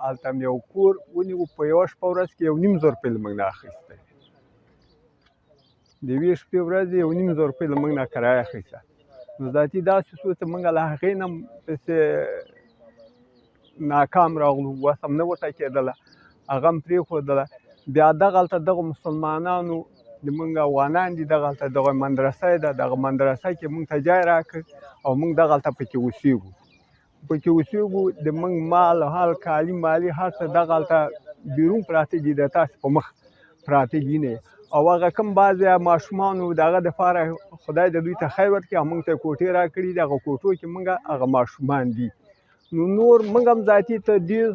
هلته مې یو کور ونیو په یوه شپه ورځ کې 1.5 زره روپۍ له موږ نه اخیستی د یوې شپې ورځ یې 1.5 زره روپۍ له موږ نه کرایه اخیسته نو ذاتي داسې شو چې موږ له هغې نه پسې ناکام راغلو وس هم نه ورته کېدله هغه هم پرېښودله بیا دغلته دغه مسلمانانو د موږ افغانان دي دغلته دغه مدرسه ده دغه مدرسه کې موږ ته ځای راکړ او موږ دغلته پکې اوسېږو د موږ مال حال کالي مالي هر څه دغلته بیرون پراته دي د تاسې په مخ پراته دي نه او هغه کوم بعضې ماشومانو د هغه دپاره خدای د دوی ته خیر ورکړي او موږ ته یې کوټې راکړي دي هغه کوټو کې موږ هغه ماشومان دي نو نور موږ هم ذاتي ته ډېر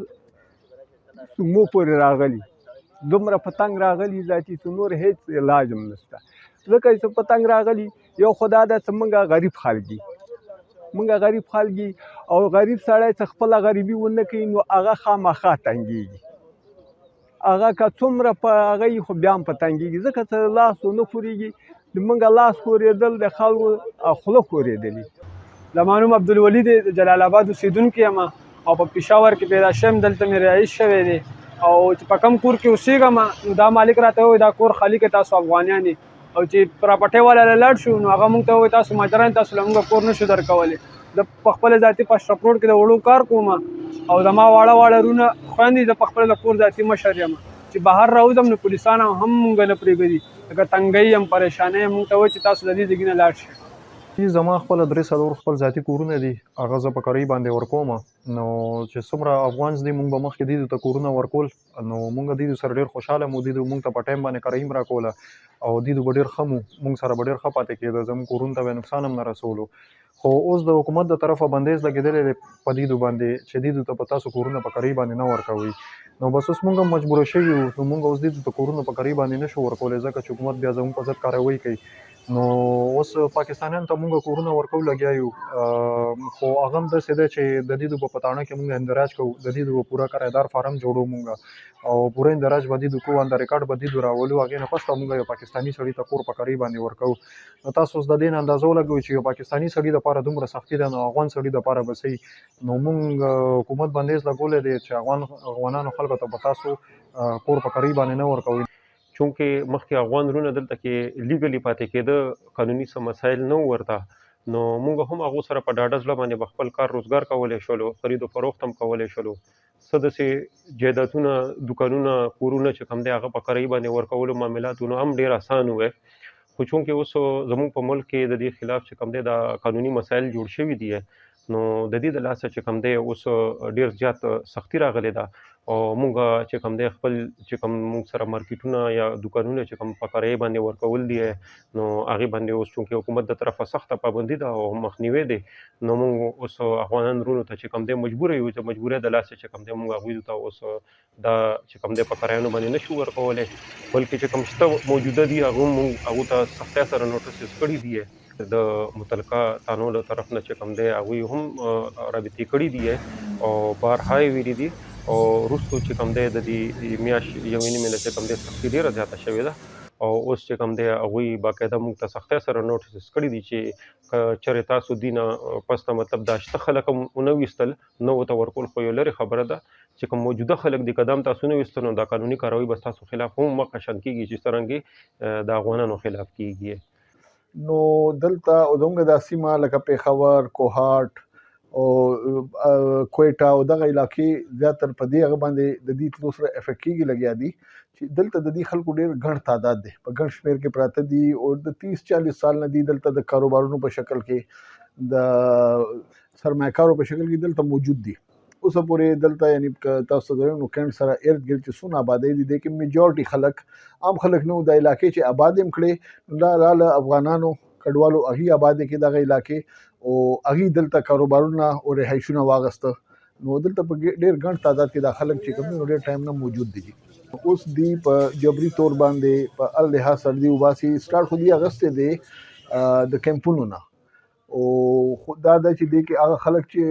سمو پورې راغلي دومره په تنګ راغلي ذاتي چې نور هېڅ علاج هم نشته ځکه چې په تنګ راغلي یو خو دا ده چې موږ غریب خلک دي او غریب سړی چې خپله غریبي ونه کوي نو هغه خامخا تنګېږي هغه که څومره په هغه یي خو بیا هم په تنګېږي ځکه چې لاس ونه خورېږي د موږ لاس خورېدل د خلکو خوله خورېدلي زما نوم عبدالولي دی د جلال آباد اوسېدونکی یم او په پېښور کې پیدا شویم دلته مې رهایش شوی دی او چې په کوم کور کې اوسېږم نو دا مالک راته ووایي دا کور خالي کړئ تاسو افغانیان یې او چې پراپرټۍ والا له لاړ شو نو هغه موږ ته ووایي تاسو مهاجران تاسو له موږ کور نشو درکولی زه په خپله ذاتي په اشرف روډ کې د وړو کار کوم او زما واړه وروڼه خویندې زه په خپله د کور ذاتي مشر یم چې بهر راوځم نو پولیسان هم موږ نه پرېږدي لکه تنګۍ یم پریشانۍ یم موږ ته وایي چې تاسو د دې ځایږي نه لاړ شئ زما خپل 3 خپل ذاتي کورونه دي هغه زه په کرۍ باندې ورکوم نو چې څومره افغانز دي موږ به مخکې دیدو ته کورونه ورکول نو موږ دیدو سره ډېر خوشحاله مو دیدو موږ ته په ټایم باندې کرۍ هم راکوله او دیدو به ډېر ښه مو موږ سره به ډېر ښه پاتې کېده زموږ کورونو ته به نقصان هم نه رسولو خو اوس د حکومت د طرفه بندیز لګېدلی دی په دیدو باندې چې دیدو ته په تاسو کورونه په کرۍ باندې نه ورکوئ نو بس اوس موږ هم مجبوره شوي یو نو موږ اوس دیدو ته کورونه په کرۍ باندې نشو ورکولی ځکه چې حکومت بیا زموږ په ضد کاروۍ کوي نو اوس پاکستانیانو ته موږ کورونه ورکو لګیا یو خو هغه هم داسې ده چې د دیدو په پتاڼه کې موږ اندراج کوو د دیدو به پوره کرایدار فارم جوړو موږ او پوره اندراج به دیدو کوو انده ریکارډ به دیدو راولو هغې نه پس ته موږ یو پاکستاني سړي ته کور په کرۍ باندې ورکوو نو تاسو اوس د دې نه اندازه ولګوئ چې یو پاکستاني سړي دپاره دومره سختي ده نو افغان سړي دپاره به صحیح نو موږ حکومت بندیز لګولی دی چې افغانانو خلکو ته به تاسو کور په کرۍ باندې نه ورکوئ چونکې مخکې افغان وروڼه دلته کې لیګلي پاتې کېده قانوني څه مسایل نه وو ورته نو موږ هم هغو سره په ډاډه زړه باندې به خپل کار روزګار کولی شولو خرید و فروخت هم کولی شولو څه داسې جایدادونه دوکانونه کورونه چې کوم دی هغه په کرۍ باندې ورکولو معاملاتونه هم ډېر اسان وی خو چونکې اوس زموږ په ملک کې د دې خلاف چې کوم دی دا قانوني مسایل جوړ شوي دي نو د دې د لاسه چې کوم دی اوس ډېر زیات سختي راغلې ده او موږ چې کوم دی خپل چې کوم موږ سره مارکیټونه یا دوکانونه چې کوم په کرایې باندې ورکول دي نو هغې باندې اوس چونکې حکومت د طرفه سخته پابندي ده او مخنیوی دی نو موږ اوس افغانان وروڼو ته چې کوم دی مجبوره یو چې مجبورۍ د لاسه چې کوم دی موږ هغوی ته اوس دا چې کوم دی په کرایانو باندې نشو ورکولی بلکې چې کوم شته موجوده دي هغه موږ هغو ته سختۍ سره نوټسز کړي دي د متعلقه تانو له طرف نه چې کوم دی هغوی هم رابطې کړي دي او بارها یې ویلي دي او وروستو چې کوم دی د دې میاشت یوې نیمې نه چې کوم دی سختي ډېره زیاته شوې ده او اوس چې کوم دی هغوی باقاعده موږ ته سختۍ سره نوټسز کړي دي چې که چېرې تاسو دې نه پس ته مطلب دا شته خلک هم ونه ویستل نوو ته ورکول خو یو لرې خبره ده چې کوم موجوده خلک دي که دا هم تاسو نه ویستل نو دا قانوني کاروي به ستاسو خلاف هم مقشن کېږي چې څرنګې د افغانانو خلاف کېږي نو دلته زموږ دا سیمه لکه پېښور کوهاټ او کویټه او دغه علاقې زیاتر په دې هغه باندې د دې تلو سره افیکټ کېږي لګیا دي چې دلته د دې خلکو ډېر ګڼ تعداد دی په ګڼ شمېر کې پراته دي او د 30-40 سال نه دي دلته د کاروبارونو په شکل کې د سرمایه‌کارو په شکل کې دلته موجود دي اوسه پورې دلته یعنی تاسو ته نو کڼ سره ارد ګرد چې څونه آبادۍ دي د کې میجورټي خلک عام خلک نو د علاقې چې آباد هم کړي دا راله افغانانو کډوالو هغې آبادې کې دغه علاقې او هغې دلته کاروبارونه او رهایشونه واغسته نو دلته په ډېر ګڼ تعداد کې دا خلک چې کوم نو ډېر ټایم نه موجود دي اوس دی په جبري تور باندې په هر لحاظ سره دی وباسي سټارټ خو دی اغستې دی د کیمپونو نه او دا د چې دی کې هغه خلک چې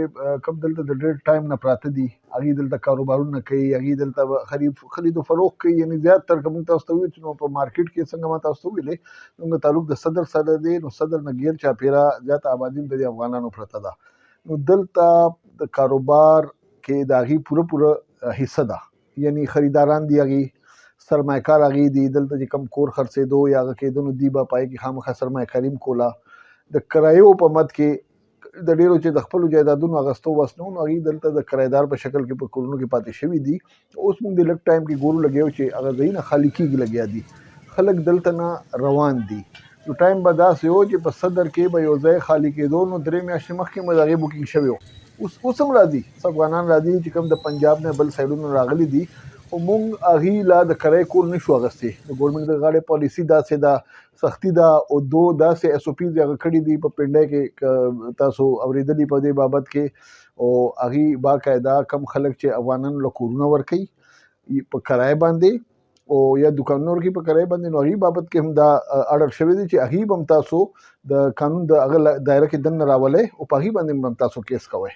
کوم دلته د ډېر ټایم نه پراته دي هغې دلته کاروبارونه کوي هغې دلته خرید و فروخت کوي یعنې زیاتر که موږ تاسو ته وویل نو په مارکیټ کې څنګه ما تاسو ته وویلې زموږ تعلق د صدر سره دی نو صدر نه ګیر چاپېره زیاته آبادي هم د دې افغانانو پرته ده نو دلته د کاروبار کې د هغې پوره حصہ ده، یعنی خریداران دی هغې سرمایه‌کار هغې دي، دلته چې کم کور خرڅېدو یا هغه کېده نو دوی به پای کې خامخا سرمایه‌کاري هم کوله. د کرایو په مد کې د ډېرو چې د خپلو جایدادونو اخیستو وس نه و، نو هغوی دلته د کرایدار په شکل کې په کورونو کې پاتې شوي دي. اوس موږ د لږ ټایم کې ګورو لګیا یو چې هغه ځایونه خالي کېږي لګیا دي، خلک دلته نه روان دي. نو ټایم به داسې و چې په صدر کې به یو ځای خالي کېدو نو 3 میاشتې مخکې به د هغې بوکینګ شوی و. اوس هم راځي، څه افغانان راځي چې کوم د پنجاب نه بل سایډونو راغلي دي، خو موږ هغوی لا د کرایې کور نه شو اخیستی. د ګورنمنټ د غاړې پالیسي داسې ده، سختی ده، او داسې ایس او پیز هغه کړي دي په پنډۍ کې، تاسو اورېدلي په دې بابت کې. او هغوی باقاعده کم خلک چې افغانانو له کورونه ورکوي په کرایه باندې او یا دوکانونه ورکوي په کرایه باندې، نو هغوی بابت کې هم دا اډر شوی دی چې هغوی به هم تاسو د قانون د هغه دایره کې دننه راولئ او په هغوی باندې هم تاسو کیس کوئ.